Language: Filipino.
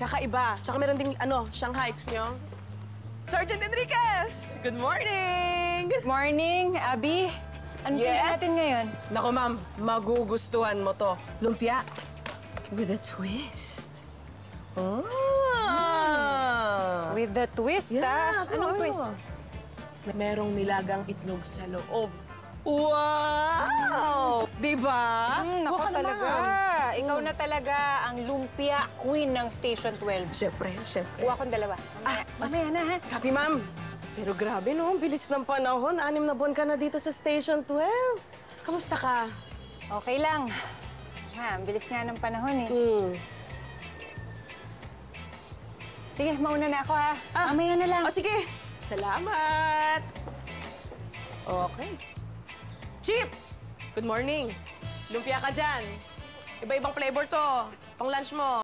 kakaiba. Tsaka meron ding, Shanghai. Gusto nyo? Sergeant Enriquez! Good morning! Good morning, Abby. Ano tingnan natin ngayon? Naku, ma'am, magugustuhan mo to. Lumpia with a twist. Oh! With the twist, Anong twist? Merong nilagang itlog sa loob. Wow! Diba? Naku talaga. Ikaw na talaga ang lumpia queen ng Station 12. Siyempre. Kuha akong dalawa. Mamaya na, ha? Copy, ma'am. Pero grabe, no? Bilis ng panahon. 6 na buwan ka na dito sa Station 12. Kamusta ka? Okay lang. Ang bilis nga ng panahon, eh. Sige, mauna na ako, ha? Mamaya na lang. Sige. Salamat. Okay. Chip! Good morning. Lumpia ka dyan. Iba-ibang flavor to. Pang lunch mo.